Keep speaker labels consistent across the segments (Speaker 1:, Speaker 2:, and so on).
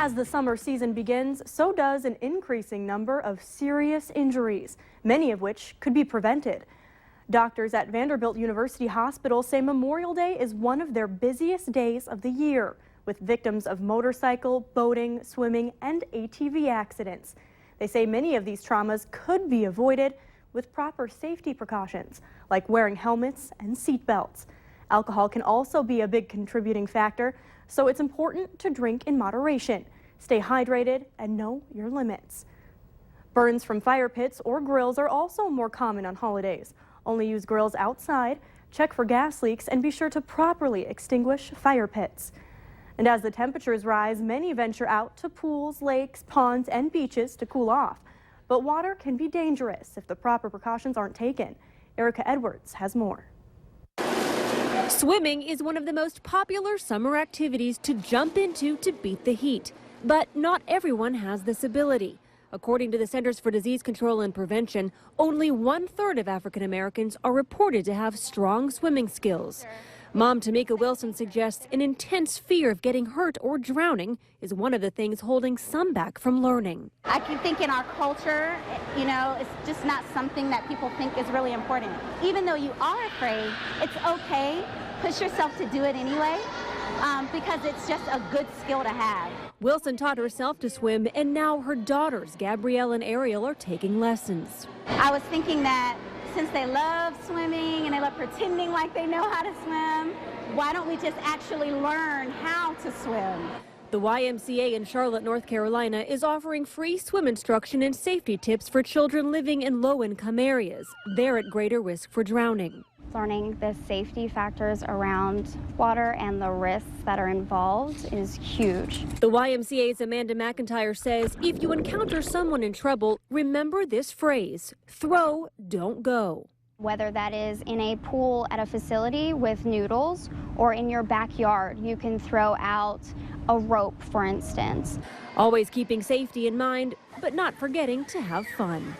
Speaker 1: As the summer season begins, so does an increasing number of serious injuries, many of which could be prevented. Doctors at Vanderbilt University Hospital say Memorial Day is one of their busiest days of the year, with victims of motorcycle, boating, swimming, and ATV accidents. They say many of these traumas could be avoided with proper safety precautions, like wearing helmets and seat belts. Alcohol can also be a big contributing factor, so it's important to drink in moderation, stay hydrated, and know your limits. Burns from fire pits or grills are also more common on holidays. Only use grills outside, check for gas leaks, and be sure to properly extinguish fire pits. And as the temperatures rise, many venture out to pools, lakes, ponds, and beaches to cool off. But water can be dangerous if the proper precautions aren't taken. Erica Edwards has more.
Speaker 2: Swimming is one of the most popular summer activities to jump into to beat the heat. But not everyone has this ability. According to the Centers for Disease Control and Prevention, only 1/3 of African Americans are reported to have strong swimming skills. Mom Tamika Wilson suggests an intense fear of getting hurt or drowning is one of the things holding some back from learning.
Speaker 3: I can think in our culture, it's just not something that people think is really important. Even though you are afraid, it's okay. Push yourself to do it anyway, because it's just a good skill to have.
Speaker 2: Wilson taught herself to swim, and now her daughters, Gabrielle and Ariel, are taking lessons.
Speaker 3: I was thinking that since they love swimming and they love pretending like they know how to swim, why don't we just actually learn how to swim?
Speaker 2: The YMCA in Charlotte, North Carolina is offering free swim instruction and safety tips for children living in low-income areas. They're at greater risk for drowning.
Speaker 4: Learning the safety factors around water and the risks that are involved is huge.
Speaker 2: The YMCA's Amanda McIntyre says if you encounter someone in trouble, remember this phrase: throw, don't go.
Speaker 4: Whether that is in a pool at a facility with noodles or in your backyard, you can throw out a rope, for instance.
Speaker 2: Always keeping safety in mind, but not forgetting to have fun.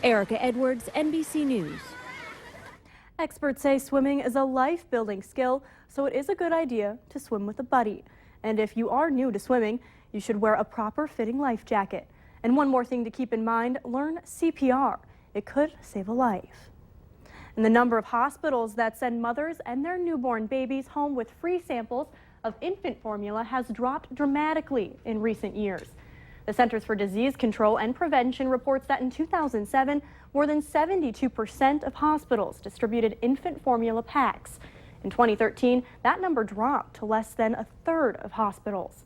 Speaker 2: Erica Edwards, NBC News.
Speaker 1: Experts say swimming is a life-building skill, so it is a good idea to swim with a buddy. And if you are new to swimming, you should wear a proper fitting life jacket. And one more thing to keep in mind, learn CPR. It could save a life. And the number of hospitals that send mothers and their newborn babies home with free samples of infant formula has dropped dramatically in recent years. The Centers for Disease Control and Prevention reports that in 2007, more than 72% of hospitals distributed infant formula packs. In 2013, that number dropped to less than 1/3 of hospitals.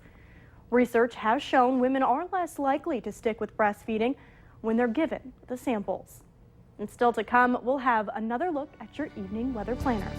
Speaker 1: Research has shown women are less likely to stick with breastfeeding when they're given the samples. And still to come, we'll have another look at your evening weather planner.